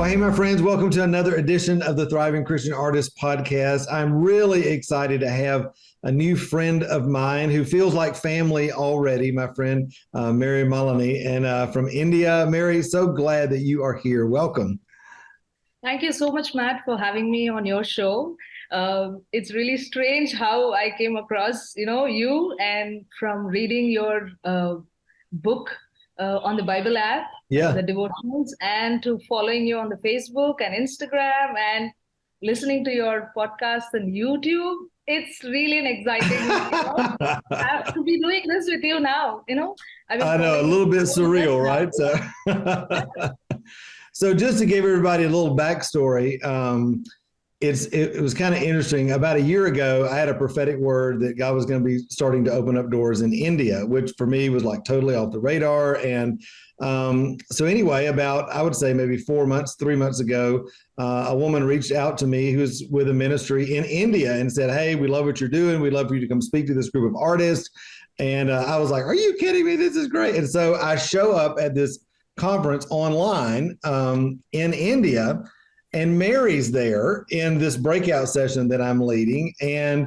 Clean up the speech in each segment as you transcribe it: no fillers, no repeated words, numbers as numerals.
Well, hey, my friends, welcome to another edition of the Thriving Christian Artist Podcast. I'm really excited to have a new friend of mine who feels like family already, my friend, Mary Malini, and from India. Mary, so glad that you are here. Welcome. Thank you so much, Matt, for having me on your show. It's really strange how I came across, you and from reading your book on the Bible app, Yeah. the devotionals, and to following you on the Facebook and Instagram and listening to your podcasts and YouTube. It's really an exciting, to be doing this with you now. I've been I know, a following you little bit for 4 years surreal, now. right? So just to give everybody a little backstory, it was kind of interesting. About a year ago, I had a prophetic word that God was going to be starting to open up doors in India, which for me was like totally off the radar. And so anyway, about, I would say maybe 3 months ago, a woman reached out to me who's with a ministry in India and said, "Hey, we love what you're doing. We'd love for you to come speak to this group of artists." And I was like, "Are you kidding me? This is great." And so I show up at this conference online in India, and Mary's there in this breakout session that I'm leading. And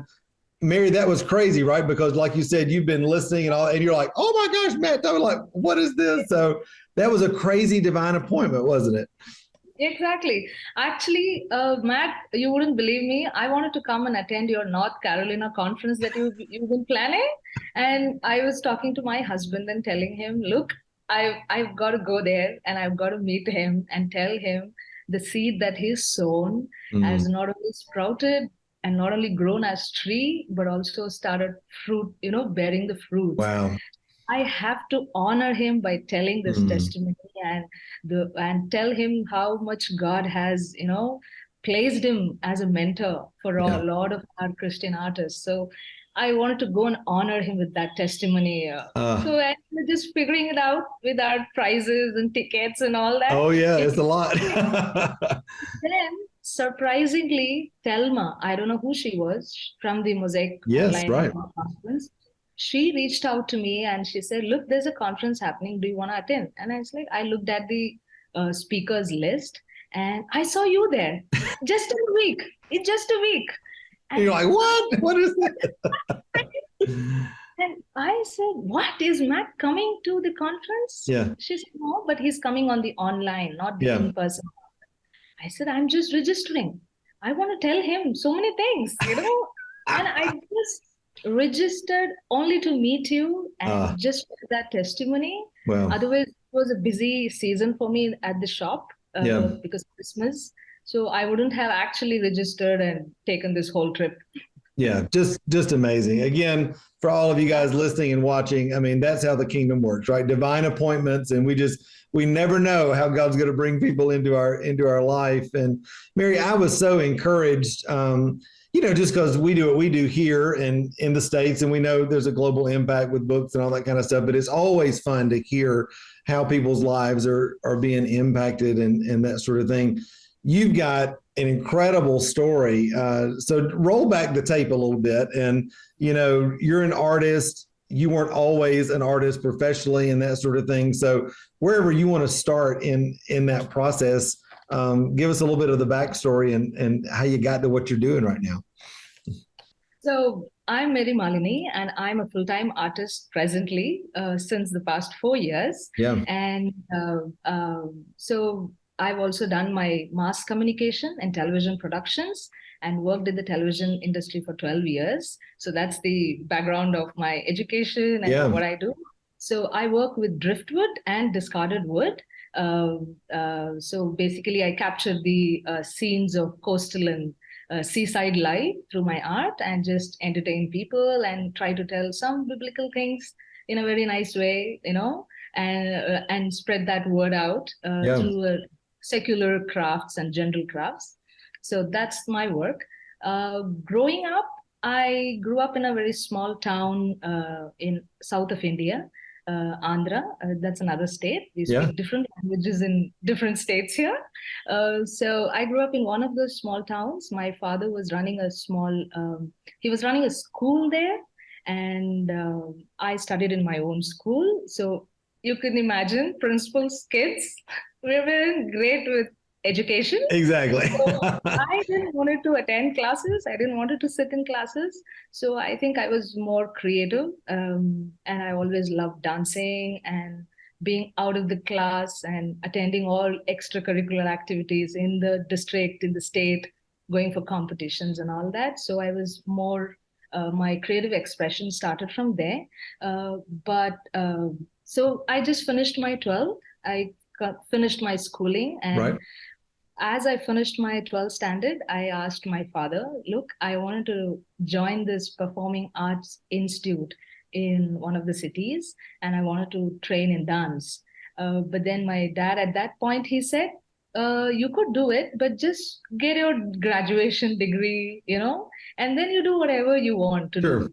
Mary, that was crazy, right? Because like you said, you've been listening and all, and you're like, "Oh my gosh, Matt," I was like, "What is this?" So that was a crazy divine appointment, wasn't it? Exactly. Actually, Matt, you wouldn't believe me. I wanted to come and attend your North Carolina conference that you've been planning, and I was talking to my husband and telling him, "Look, I've got to go there and I've got to meet him and tell him the seed that he's sown has Mm. not only sprouted and not only grown as tree, but also started fruit, bearing the fruits." Wow. I have to honor him by telling this Mm. testimony and tell him how much God has, placed him as a mentor for a Yeah. lot of our Christian artists. So I wanted to go and honor him with that testimony. Uh, So we're just figuring it out with our prizes and tickets and all that. oh yeah, It's it's a lot. then surprisingly, Thelma, I don't know who she was from the Mosaic Yes, online right. conference. She reached out to me and she said, "Look, there's a conference happening. Do you want to attend?" And I was like, I looked at the speakers list and I saw you there. Just a week. It's just a week. And And you're like, I "What? What is this?" and I said, "What, is Matt coming to the conference?" Yeah. She said, "No, but he's coming on the online, not the Yeah. in-person." I said, "I'm just registering. I want to tell him so many things, And I just registered only to meet you Uh, and just for that testimony. well, Otherwise, it was a busy season for me at the shop yeah. because of Christmas. So I wouldn't have actually registered and taken this whole trip. Yeah, just amazing. Again, for all of you guys listening and watching, I mean, that's how the kingdom works, right? Divine appointments, and we never know how God's going to bring people into our life. And Mary, I was so encouraged, just because we do what we do here and in the States, and we know there's a global impact with books and all that kind of stuff. But it's always fun to hear how people's lives are being impacted and that sort of thing. You've got an incredible story. So roll back the tape a little bit, and you're an artist. You weren't always an artist professionally and that sort of thing. So wherever you want to start in that process, give us a little bit of the backstory and how you got to what you're doing right now. So I'm Mary Malini, and I'm a full-time artist presently since the past 4 years. Yeah. And so I've also done my mass communication and television productions and worked in the television industry for 12 years. So that's the background of my education and Yeah. what I do. So I work with driftwood and discarded wood. So basically, I capture the scenes of coastal and seaside life through my art and just entertain people and try to tell some biblical things in a very nice way, and spread that word out Yeah. through secular crafts and general crafts. So that's my work. Growing up, I grew up in a very small town in south of India, Andhra. That's another state. We Yeah. speak different languages in different states here. So I grew up in one of those small towns. My father was running he was running a school there, and I studied in my own school. So you can imagine principal's kids. We were in grade with education. Exactly. So I didn't wanted to attend classes. I didn't wanted to sit in classes. So I think I was more creative, and I always loved dancing and being out of the class and attending all extracurricular activities in the district, in the state, going for competitions and all that. So I was more, my creative expression started from there. But so I just finished my 12th. Finished my schooling, Right. and as I finished my 12th standard, I asked my father, look, I wanted to join this performing arts institute in one of the cities, and I wanted to train in dance. But then my dad, at that point, he said, you could do it, but just get your graduation degree, and then you do whatever you want to Sure.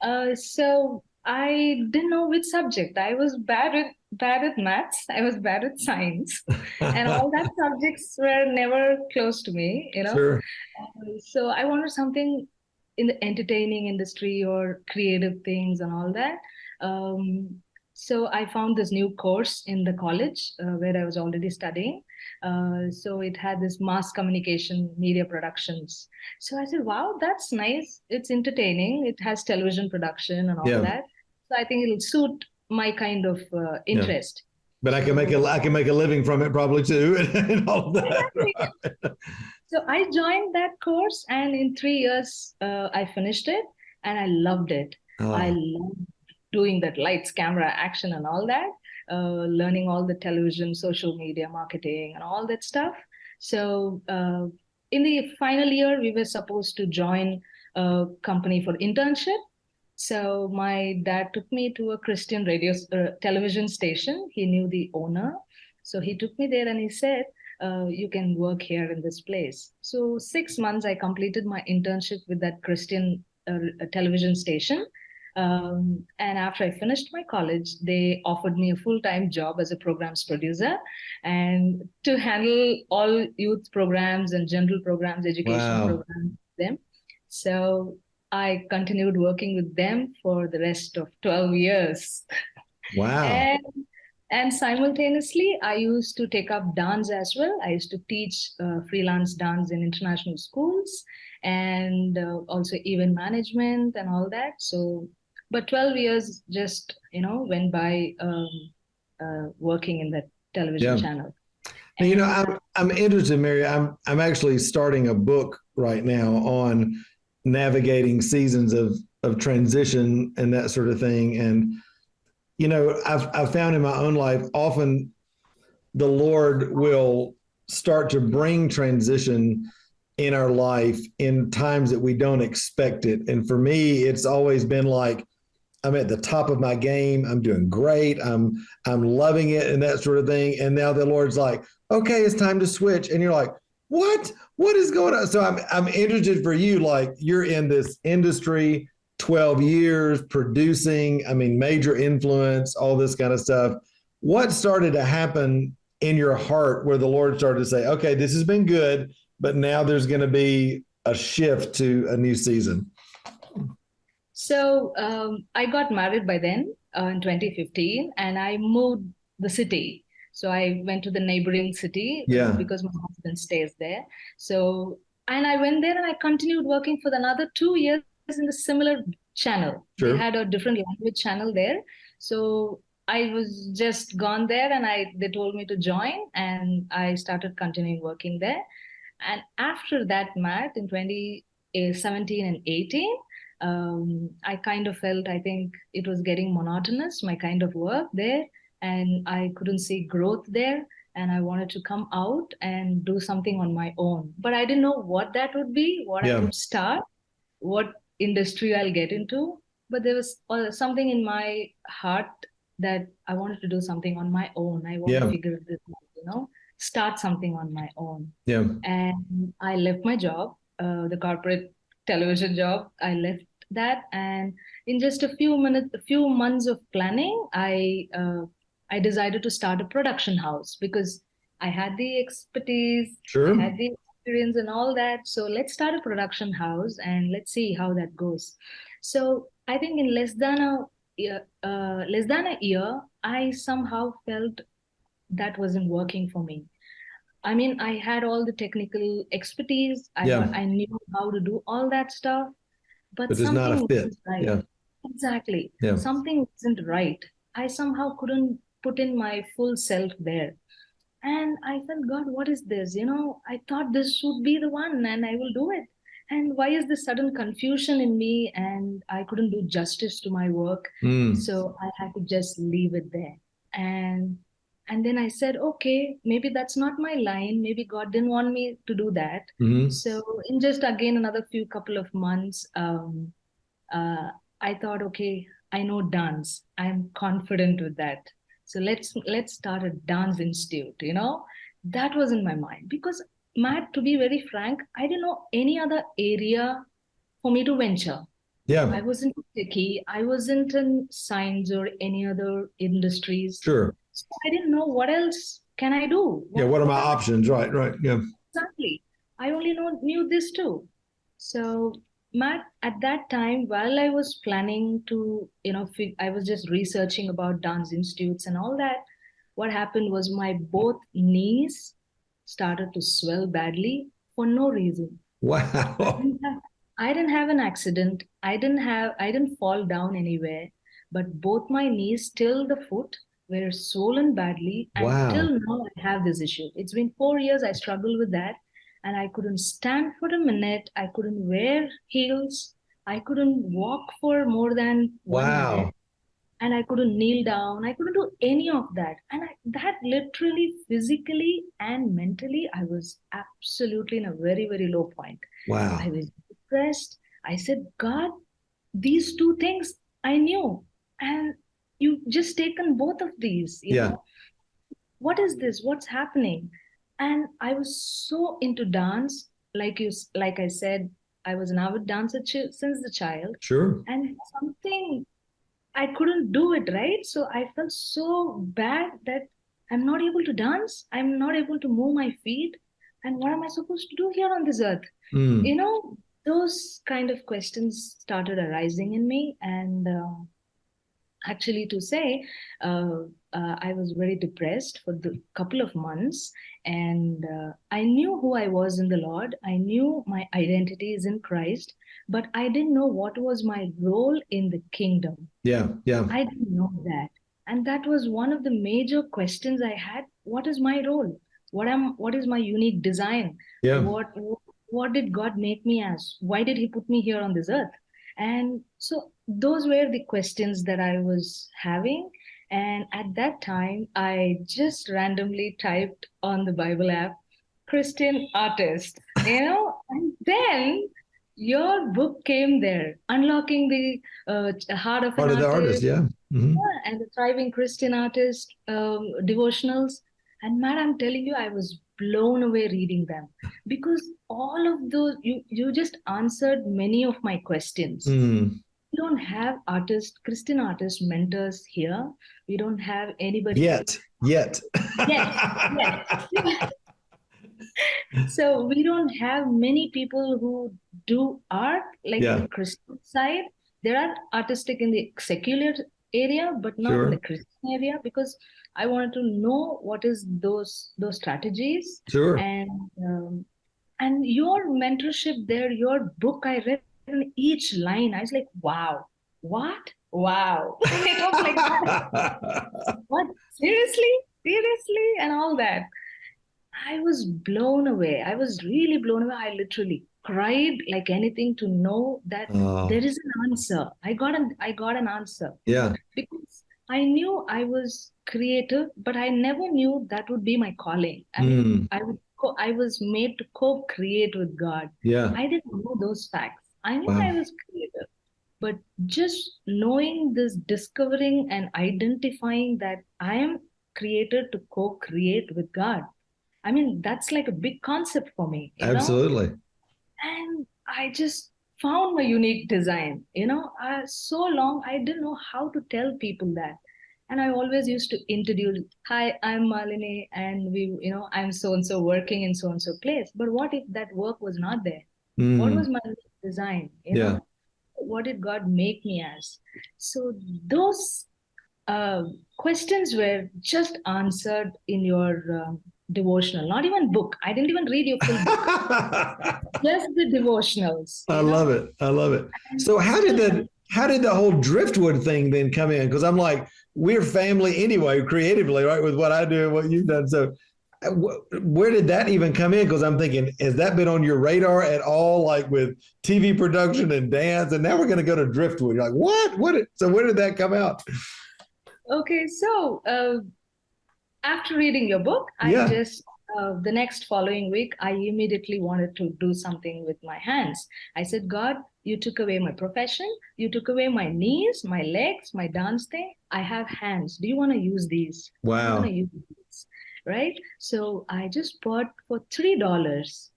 do. So I didn't know which subject. I was bad at maths. I was bad at science, and all that subjects were never close to me. Sure. So I wanted something in the entertaining industry or creative things and all that. So I found this new course in the college where I was already studying. So it had this mass communication media productions. So I said, wow, that's nice. It's entertaining. It has television production and all Yeah. that. So I think it'll suit my kind of Yeah. interest. But I can make a living from it probably too, and all of that. Exactly. Right? So I joined that course, and in 3 years, I finished it, and I loved it. I Oh, loved doing that lights, camera, action, and all that. Learning all the television, social media, marketing, and all that stuff. So in the final year, we were supposed to join a company for internship. So my dad took me to a Christian radio television station. He knew the owner, so he took me there and he said, "You can work here in this place." So 6 months I completed my internship with that Christian television station. And after I finished my college, they offered me a full-time job as a programs producer and to handle all youth programs and general programs, education wow. programs, them. So I continued working with them for the rest of 12 years. Wow. And and simultaneously, I used to take up dance as well. I used to teach freelance dance in international schools and also event management and all that. So, but 12 years just, went by working in that television Yeah. channel. Now, And I'm interested, Mary. I'm actually starting a book right now on navigating seasons of transition and that sort of thing. And I've found in my own life often the Lord will start to bring transition in our life in times that we don't expect it. And for me, it's always been like I'm at the top of my game. I'm doing great. I'm loving it and that sort of thing. And now the Lord's like, okay, it's time to switch. And you're like, what? What is going on? So I'm interested for you. Like you're in this industry, 12 years producing. I mean, major influence, all this kind of stuff. What started to happen in your heart where the Lord started to say, okay, this has been good, but now there's going to be a shift to a new season? so I got married by then in 2015, and I moved the city. So I went to the neighboring city Yeah, because my husband stays there. So, and I went there and I continued working for another 2 years in the similar channel. They sure. had a different language channel there. So I was just gone there and they told me to join, and I started continuing working there. And after that, Matt, in 2017 and 18, I kind of felt, I think it was getting monotonous, my kind of work there, and I couldn't see growth there. And I wanted to come out and do something on my own. But I didn't know what that would be, what I Yeah, would start, what industry I'll get into. But there was something in my heart that I wanted to do something on my own. I want to yeah, figure this out, start something on my own. yeah. And I left my job, the corporate television job. I left that, and in just a few months of planning, I decided to start a production house because I had the expertise, I Sure. had the experience, and all that. So let's start a production house and let's see how that goes. So I think in less than a year, I somehow felt that wasn't working for me. I mean, I had all the technical expertise. Yeah. I knew how to do all that stuff, but But it's not a something fit. wasn't right. Yeah. Exactly. Yeah. Something wasn't right. I somehow couldn't put in my full self there. And I felt, God, what is this? I thought this would be the one and I will do it. And why is this sudden confusion in me? And I couldn't do justice to my work. Mm. So I had to just leave it there. And and then I said, okay, maybe that's not my line. Maybe God didn't want me to do that. Hmm. So in just again another few couple of months, uh, I thought, okay, I know dance. I'm confident with that. So let's start a dance institute. That was in my mind because Matt, to be very frank, I didn't know any other area for me to venture. Yeah. I wasn't techie. I wasn't in science or any other industries. Sure. So I didn't know what else can I do. Yeah. What are my What are my options? Right. Right. Yeah. Exactly. I only knew this too. So, Matt, at that time, while I was planning to, I was just researching about dance institutes and all that. What happened was my both knees started to swell badly for no reason. I Wow. didn't have, I didn't have an accident. I didn't fall down anywhere, but both my knees till the foot were swollen badly, and Wow. till now I have this issue. It's been 4 years I struggle with that, and I couldn't stand for a minute. I couldn't wear heels. I couldn't walk for more than 1 minute, Wow. and I couldn't kneel down. I couldn't do any of that, and that literally, physically and mentally, I was absolutely in a very, very low point. I Wow. was depressed. I said, God, these two things I knew, and you've just taken both of these. Yeah. What is this? What's happening? And I was so into dance, like I said, I was an avid dancer since the child, Sure. and something I couldn't do it, right? So I felt so bad that I'm not able to dance. I'm not able to move my feet. And what am I supposed to do here on this earth? Mm. You know, those kind of questions started arising in me. And actually, to say, uh, I was very depressed for the couple of months. And I knew who I was in the Lord. I knew my identity is in Christ, but I didn't know what was my role in the kingdom. Yeah. Yeah. I didn't know that. And that was one of the major questions I had. What is my role? What is my unique design? Yeah. What did God make me as? Why did he put me here on this earth? And so those were the questions that I was having. And at that time, I just randomly typed on the Bible app, Christian artist, and then your book came there, Unlocking the Heart of an Part of the artist. Artist, Yeah. Hmm. yeah, and the Thriving Christian Artist devotionals. And man, I'm telling you, I was blown away reading them because all of those, you just answered many of my questions. Mm. We don't have Christian artist mentors here. We don't have anybody. Yet. Yes, yes. So we don't have many people who do art like the Yeah. Christian side. There are artistic in the secular area, but not in the Sure. Christian area because I wanted to know what is those strategies Sure. and um, and your mentorship there, your book I read in each line. I was like, wow, what? Wow. It was like that. What? Seriously? Seriously? And all that. I was blown away. I was really blown away. I literally cried like anything to know that there Oh, is an answer. I got an answer yeah. because I knew I was creative, but I never knew that would be my calling. I mean, Mm. I was made to co-create with God. Yeah. I didn't know those facts. I knew Wow. I was creative, but just knowing this, discovering and identifying that I am created to co-create with God. I mean, that's like a big concept for me. Absolutely. And I just found my unique design. So long I didn't know how to tell people that. And I always used to introduce, hi, I'm Malini, and I'm so and so working in so and so place. But what if that work was not there? What Mm. was my unique design? Yeah. What did God make me as? So those questions were just answered in your devotional, not even book. I didn't even read your full book, just the devotionals, I you know. love it. I love it. And So still, how did the whole driftwood thing then come in? Because I'm like, we're family anyway, creatively, right? With what I do and what you've done. So where did that even come in? Because I'm thinking, has that been on your radar at all? Like with TV production and dance, and now we're going to go to driftwood. You're like, what? So where did that come out? okay, so after reading your book, Yeah. the next following week, I immediately wanted to do something with my hands. I said, God, you took away my profession. You took away my knees, my legs, my dance thing. I have hands. Do you want to use these? Do you want to Wow. use these? Right? So I just bought for $3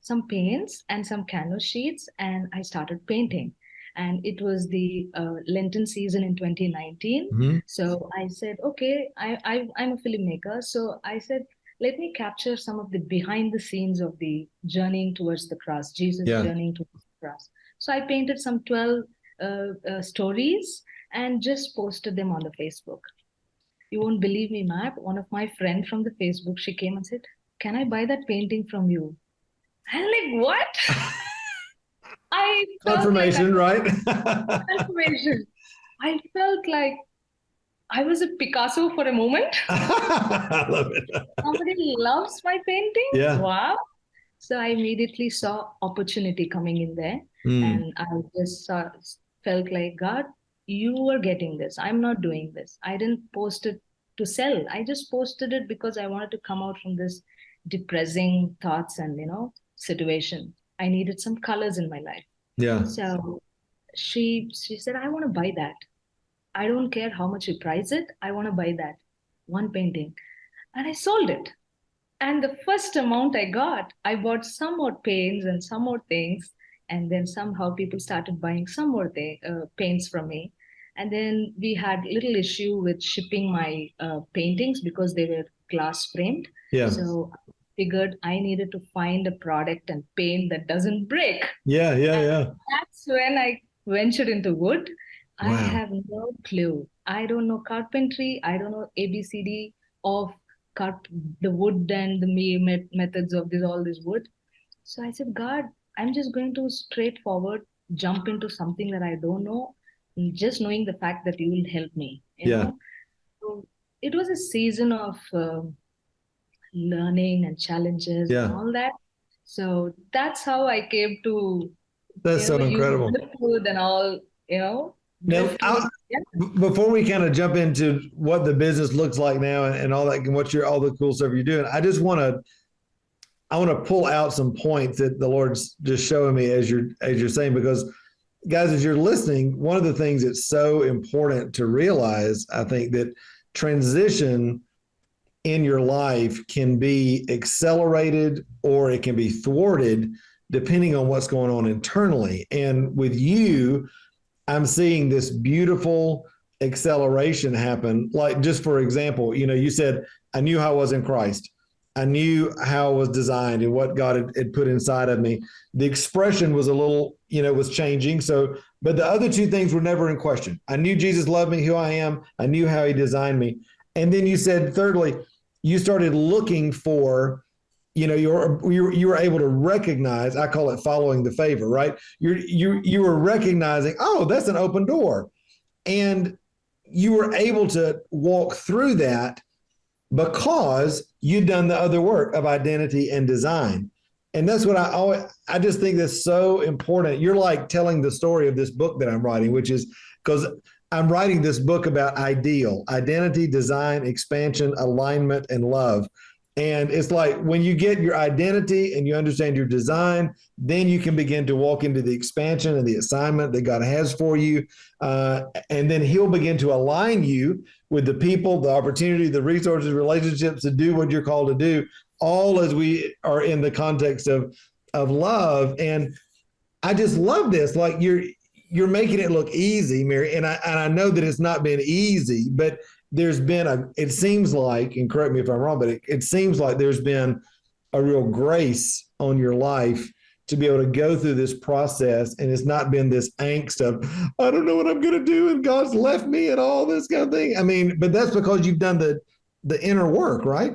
some paints and some canvas sheets, and I started painting. And it was the Lenten season in 2019. Mhm. So I said, okay, I'm a filmmaker. So I said, let me capture some of the behind the scenes of the journeying towards the cross, Jesus Yeah. journeying towards the cross. So I painted some 12 stories and just posted them on the Facebook. You won't believe me, Map. One of my friends from the Facebook, she came and said, can I buy that painting from you? I'm like, what? I felt like Confirmation, right? confirmation. I felt like I was a Picasso for a moment. I love it. Somebody loves my paintings. Yeah. Wow. So I immediately saw opportunity coming in there. Mm. And I just felt like, God, you were getting this. I'm not doing this. I didn't post it to sell. I just posted it because I wanted to come out from this depressing thoughts and, situation. I needed some colors in my life. Yeah. So she said, I want to buy that. I don't care how much you price it. I want to buy that one painting. And I sold it. And the first amount I got, I bought some more paints and some more things. And then somehow people started buying some more paints from me. And then we had little issue with shipping my paintings because they were glass framed. Yeah. So I figured I needed to find a product and paint that doesn't break. Yeah. Yeah. And Yeah. that's when I ventured into wood. I Wow. have no clue. I don't know carpentry. I don't know ABCD of cut the wood and the methods of all this wood. So I said, God, I'm just going to straightforward jump into something that I don't know, just knowing the fact that you will help me. Yeah. So it was a season of learning and challenges and Yeah. all that. So that's how I came to, That's so use incredible. driftwood and all, Now, driftwood. Yeah. before we kind of jump into what the business looks like now and all that, and all the cool stuff you're doing, I want to pull out some points that the Lord's just showing me as you're saying, because guys, as you're listening, one of the things that's so important to realize, I think, that transition in your life can be accelerated or it can be thwarted depending on what's going on internally. And with you, I'm seeing this beautiful acceleration happen. Like, just for example, you said, I knew how I was in Christ. I knew how I was designed and what God had put inside of me. The expression was a little, was changing. So, but the other two things were never in question. I knew Jesus loved me, who I am. I knew how he designed me. And then you said, thirdly, you started looking for, you were able to recognize, I call it following the favor, right? You were recognizing, oh, that's an open door. And you were able to walk through that because you'd done the other work of identity and design. And that's what I just think that's so important. You're like telling the story of this book that I'm writing, which is because I'm writing this book about identity, design, expansion, alignment, and love. And it's like when you get your identity and you understand your design, then you can begin to walk into the expansion and the assignment that God has for you. And then he'll begin to align you with the people, the opportunity, the resources, relationships to do what you're called to do, all as we are in the context of love. And I just love this. Like you're making it look easy, Mary. And I know that it's not been easy, but there's been it seems like, and correct me if I'm wrong, but it seems like there's been a real grace on your life to be able to go through this process. And it's not been this angst of, I don't know what I'm going to do. And God's left me and all this kind of thing. I mean, but that's because you've done the inner work, right?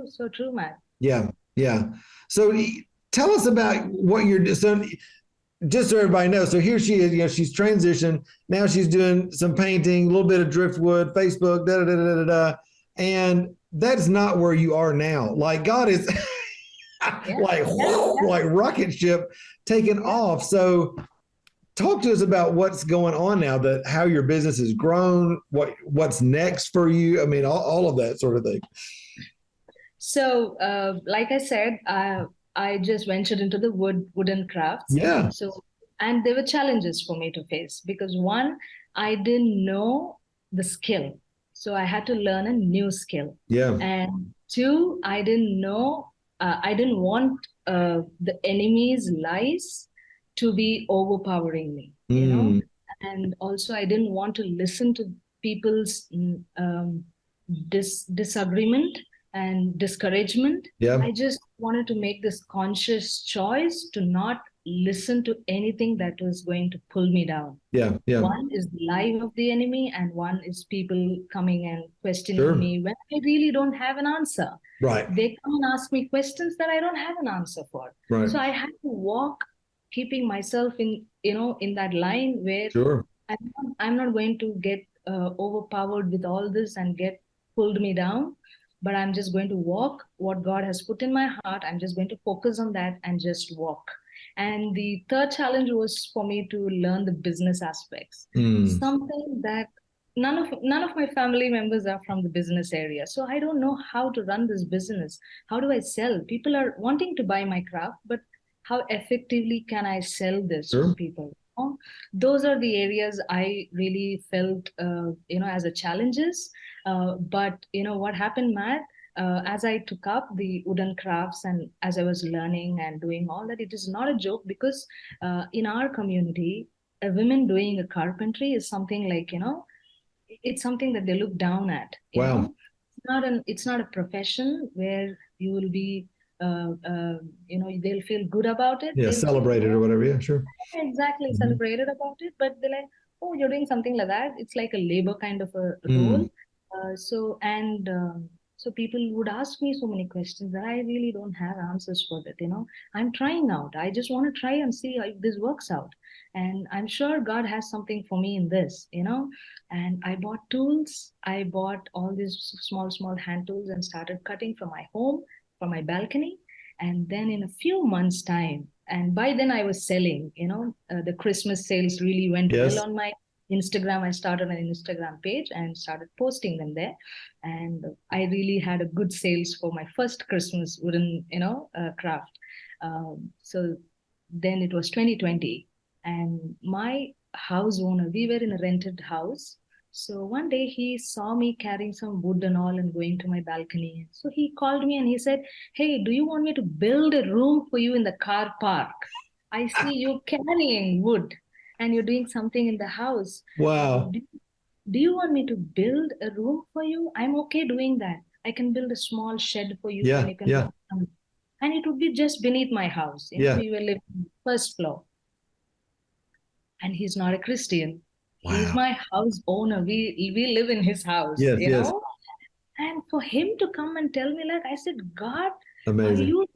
So true, Matt. Yeah, yeah. So tell us about what you're doing. So just so everybody knows, so here she is, she's transitioned. Now she's doing some painting, a little bit of driftwood, Facebook, da da da da da da. And that's not where you are now. Like God is Yeah, like yeah, yeah, like rocket ship taking yeah. off. So talk to us about what's going on now, that how your business has grown, what's next for you. I mean, all of that sort of thing. So, like I said, I just ventured into the wooden crafts. Yeah, So, and there were challenges for me to face because one, I didn't know the skill, so I had to learn a new skill. yeah. And two, I didn't know, I didn't want the enemy's lies to be overpowering me, Mm, and also I didn't want to listen to people's disagreement and discouragement. yeah, I just wanted to make this conscious choice to not listen to anything that was going to pull me down. yeah, yeah. One is the lie of the enemy, and one is people coming and questioning Sure. me when I really don't have an answer. Right, They come and ask me questions that I don't have an answer for. right. So I had to walk, keeping myself in that line where Sure. I'm not going to get overpowered with all this and get pulled me down, but I'm just going to walk what God has put in my heart. I'm just going to focus on that and just walk. And the third challenge was for me to learn the business aspects, Mm, something that none of my family members are from the business area. So I don't know how to run this business. How do I sell? People are wanting to buy my craft, but how effectively can I sell this to sure. people? Those are the areas I really felt, as a challenges. But what happened, Matt, as I took up the wooden crafts and as I was learning and doing all that, it is not a joke because in our community, a woman doing a carpentry is something like, it's something that they look down at, Wow. it's not a profession where you will be, they'll feel good about it. Yeah, They'll feel, celebrated or whatever. Yeah, sure. exactly, Hmm. celebrated about it, but they're like, oh, you're doing something like that. It's like a labor kind of a role. Mm, So people would ask me so many questions that I really don't have answers for that. I'm trying out. I just want to try and see if this works out. And I'm sure God has something for me in this. And I bought tools. I bought all these small hand tools and started cutting from my home, from my balcony. And then in a few months' time, and by then I was selling, the Christmas sales really went well yes. on my Instagram. I started an Instagram page and started posting them there. And I really had a good sales for my first Christmas wooden, craft. So then it was 2020, and my house owner, we were in a rented house. So one day he saw me carrying some wood and all and going to my balcony. So he called me and he said, hey, do you want me to build a room for you in the car park? I see you carrying wood and you're doing something in the house. Wow. Do you want me to build a room for you? I'm okay doing that. I can build a small shed for you and Yeah, you can yeah, work on it. And it would be just beneath my house. yeah. We were living on the first floor. And he's not a Christian. He's Wow. my house owner. We live in his house, Yes, yes. And for him to come and tell me, like, I said, God, are Amazing. you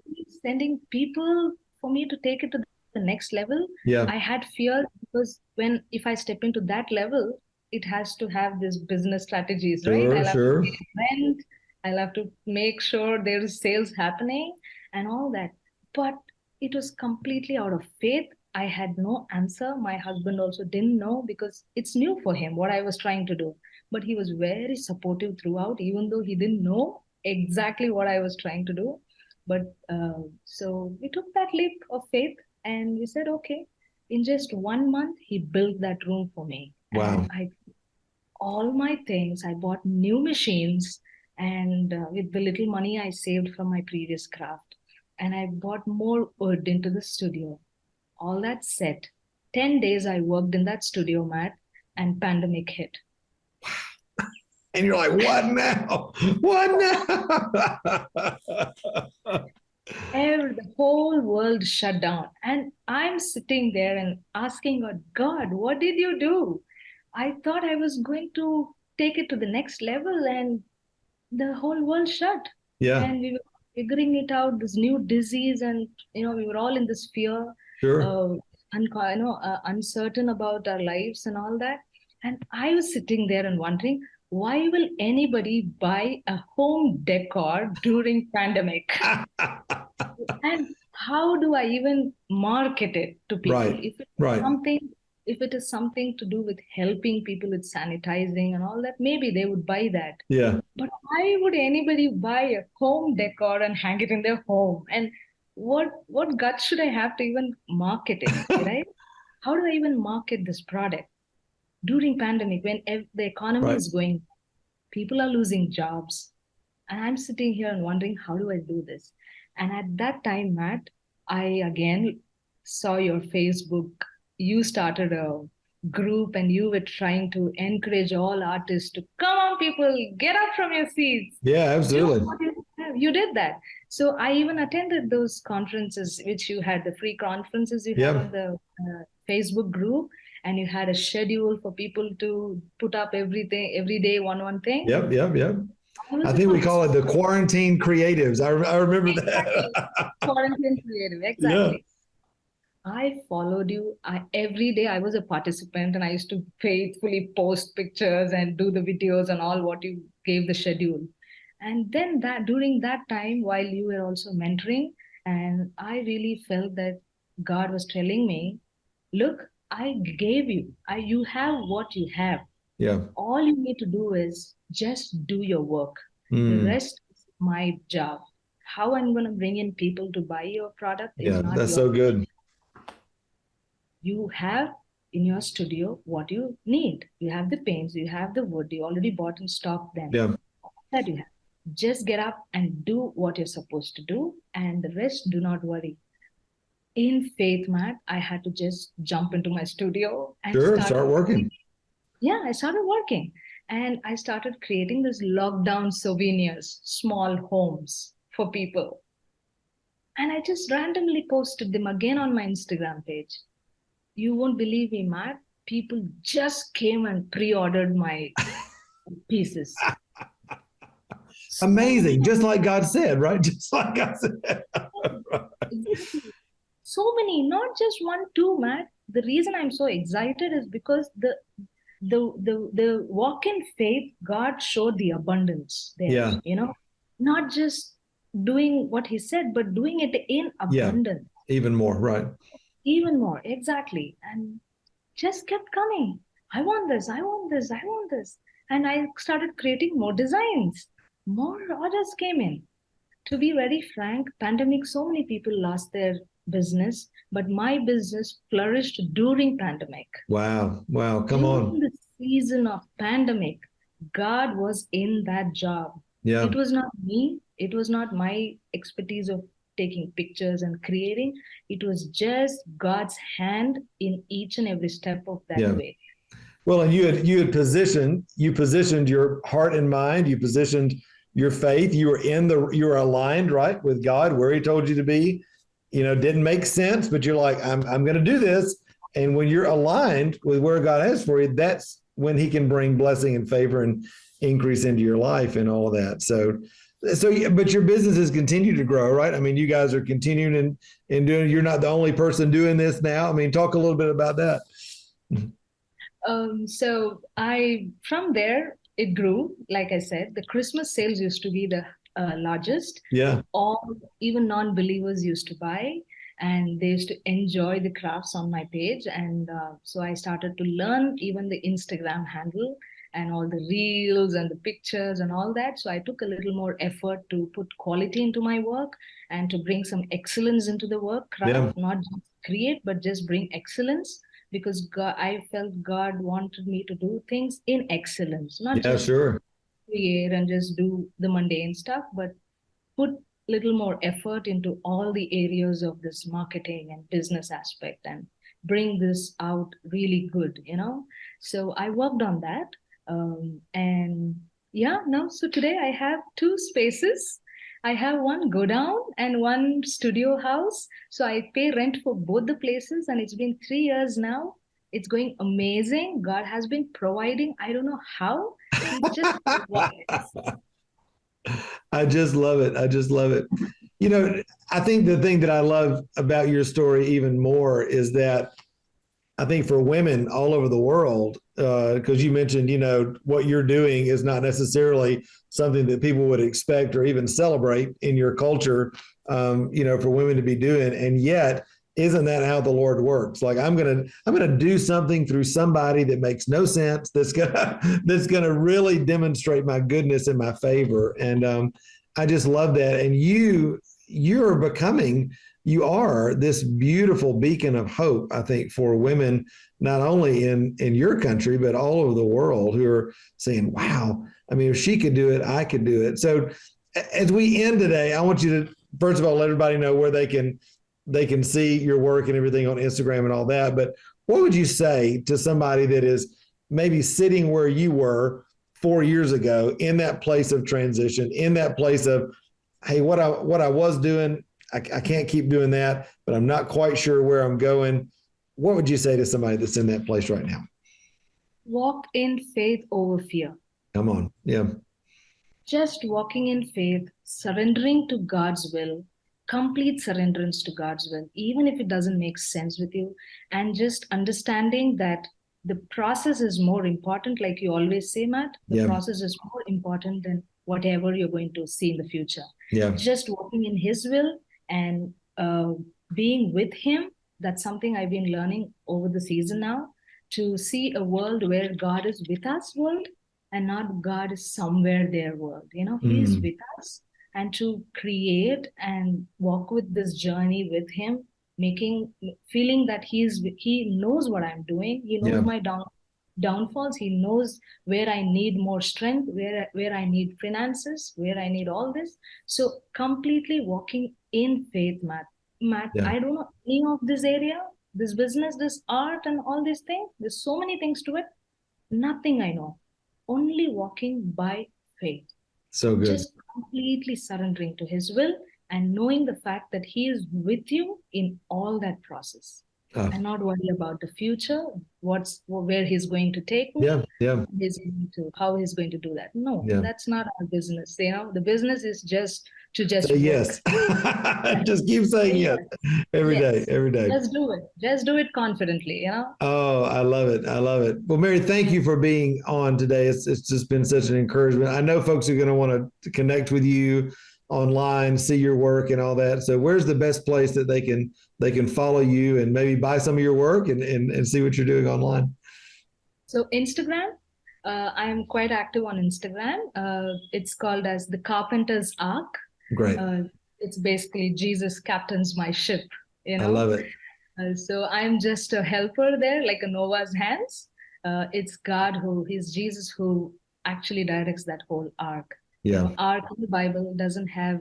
sending people for me to take it to the next level? Yeah, I had fear because if I step into that level, it has to have this business strategies, right? sure, I'll have to sure. pay rent, I'll have to make sure there is sales happening and all that. But it was completely out of faith. I had no answer. My husband also didn't know because it's new for him what I was trying to do. But he was very supportive throughout, even though he didn't know exactly what I was trying to do. But so we took that leap of faith and we said, okay, in just 1 month, he built that room for me. Wow. And all my things, I bought new machines and with the little money I saved from my previous craft. And I bought more wood into the studio. All that set. 10 days I worked in that studio, Matt, and pandemic hit. And you're like, what now? What now? The whole world shut down. And I'm sitting there and asking God, God, what did you do? I thought I was going to take it to the next level and the whole world shut. Yeah. and we were figuring it out, this new disease, and we were all in this fear, Sure. uh, uncertain about our lives and all that. And I was sitting there and wondering, why will anybody buy a home decor during pandemic? And how do I even market it to people? Right. Right. If it is something to do with helping people with sanitizing and all that, maybe they would buy that. Yeah. But why would anybody buy a home decor and hang it in their home? And what guts should I have to even market it, right? How do I even market this product during pandemic when the economy Right. is going, people are losing jobs, and I'm sitting here and wondering, how do I do this? And at that time, Matt, I again saw your Facebook. You started a group and you were trying to encourage all artists to come on, people, get up from your seats. Yeah, Do absolutely. what you have. You did that. So I even attended those conferences, which you had, the free conferences you had Yeah. on the Facebook group, and you had a schedule for people to put up everything every day, one thing. Yep. Yep. Yep. I was I a think we call it the participant. quarantine creatives. I remember Exactly. that. Quarantine creative. Yeah. Exactly. I followed you. Every day I was a participant and I used to faithfully post pictures and do the videos and all what you gave the schedule. And then that during that time, while you were also mentoring, and I really felt that God was telling me, look, I gave you, you have what you have. Yeah. All you need to do is just do your work. The Mm. rest is my job. How I'm going to bring in people to buy your product is Yeah. not That's your. so good. You have in your studio what you need. You have the paints, you have the wood, you already bought and stocked them. Yeah. That you have. Just get up and do what you're supposed to do, and the rest, do not worry. In faith, Matt, I had to just jump into my studio and Sure. start. Start working. Yeah, I started working, and I started creating these lockdown souvenirs, small homes for people. And I just randomly posted them again on my Instagram page. You won't believe me, Matt. People just came and pre-ordered my pieces. So Amazing. many, Just like God said, right? Just like God said. exactly. So many, not just one, two, Matt. The reason I'm so excited is because the walk in faith, God showed the abundance there. Yeah. Not just doing what He said, but doing it in Yeah. abundance. Even more. Right. Even more, exactly. And just kept coming. I want this, I want this, I want this. And I started creating more designs. More orders came in. To be very frank, pandemic, so many people lost their business, but my business flourished during pandemic. Wow. Wow. Come During on. the season of pandemic, God was in that job. Yeah. It was not me. It was not my expertise of taking pictures and creating. It was just God's hand in each and every step of that Yeah. way. Well, and you positioned your heart and mind, you positioned your faith, you were aligned, right, with God where He told you to be. Didn't make sense, but you're like, I'm going to do this. And when you're aligned with where God has for you, that's when He can bring blessing and favor and increase into your life and all of that. But your businesses continue to grow, right? I mean, you guys are continuing in doing. You're not the only person doing this now. I mean, talk a little bit about that. So from there, it grew. Like I said, the Christmas sales used to be the largest. Yeah. All, even non-believers used to buy, and they used to enjoy the crafts on my page. And so I started to learn even the Instagram handle and all the reels and the pictures and all that. So I took a little more effort to put quality into my work and to bring some excellence into the work craft, not just create, but just bring excellence, because God, I felt God wanted me to do things in excellence, not just Sure. create and just do the mundane stuff, but put little more effort into all the areas of this marketing and business aspect and bring this out really good. So I worked on that. And yeah, no, so today I have two spaces. I have one go down and one studio house. So I pay rent for both the places, and it's been 3 years now. It's going amazing. God has been providing. I don't know how. He just provides. I just love it. I just love it. You know, I think the thing that I love about your story even more is that I think for women all over the world, because you mentioned, you know, what you're doing is not necessarily something that people would expect or even celebrate in your culture, you know, for women to be doing. And yet, isn't that how the Lord works? Like I'm gonna do something through somebody that makes no sense. That's gonna really demonstrate my goodness and my favor. And I just love that. And you're becoming you are this beautiful beacon of hope, I think, for women, not only in your country, but all over the world who are saying, wow, I mean, if she could do it, I could do it. So as we end today, I want you to, first of all, let everybody know where they can see your work and everything on Instagram and all that. But what would you say to somebody that is maybe sitting where you were 4 years ago in that place of transition, in that place of, hey, what I was doing, I can't keep doing that, but I'm not quite sure where I'm going. What would you say to somebody that's in that place right now? Walk in faith over fear. Come on. Yeah. Just walking in faith, surrendering to God's will, complete surrenderance to God's will, even if it doesn't make sense with you, and just understanding that the process is more important, like you always say, Matt, the Yeah. process is more important than whatever you're going to see in the future. Yeah. Just walking in His will and being with Him, that's something I've been learning over the season now, to see a world where God is with us world and not God is somewhere there world. You know, He is with us, and to create and walk with this journey with Him, feeling that He knows what I'm doing. He knows Yeah. my downfalls. He knows where I need more strength, where I need finances, where I need all this. So completely walking in faith, Matt, Yeah. I don't know any of this area, this business, this art, and all these things. There's so many things to it. Nothing I know. Only walking by faith. So good. Just completely surrendering to His will and knowing the fact that He is with you in all that process. And not worry about the future, where He's going to take me, Yeah. Yeah. how He's going to do that. No, Yeah. that's not our business. You know, the business is just to Say work. yes. Just keep saying yes every day, every day. Just do it. Just do it confidently, you know? Oh, I love it. I love it. Well, Mary, thank you for being on today. It's just been such an encouragement. I know folks are going to want to connect with you online, see your work and all that. So where's the best place that they can follow you and maybe buy some of your work and see what you're doing online? So Instagram, I am quite active on Instagram. It's called as the Carpenter's Ark. Great. It's basically Jesus captains my ship, you know? I love it. So I'm just a helper there, like a Noah's hands. It's Jesus who actually directs that whole ark. Yeah. You know, ark in the Bible doesn't have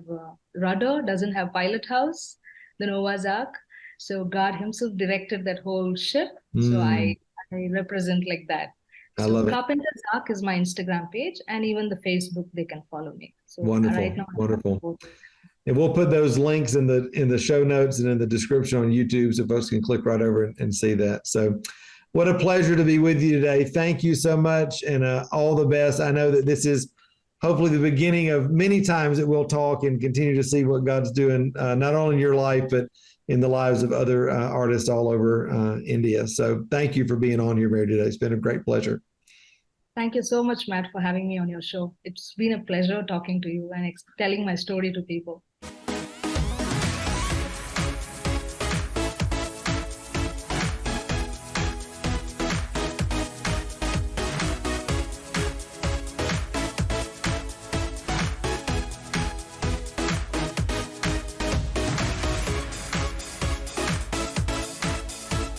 rudder, doesn't have pilot house, the Noah's ark. So God Himself directed that whole ship. So I represent like that. I So love it. Carpenter's Ark is my Instagram page, and even the Facebook, they can follow me. So Wonderful. right now, Wonderful. And we'll put those links in the show notes and in the description on YouTube so folks can click right over and see that. So what a pleasure to be with you today. Thank you so much, and all the best. I know that this is hopefully the beginning of many times that we'll talk and continue to see what God's doing, not only in your life, but in the lives of other artists all over India. So thank you for being on here, Mary, today. It's been a great pleasure. Thank you so much, Matt, for having me on your show. It's been a pleasure talking to you and telling my story to people.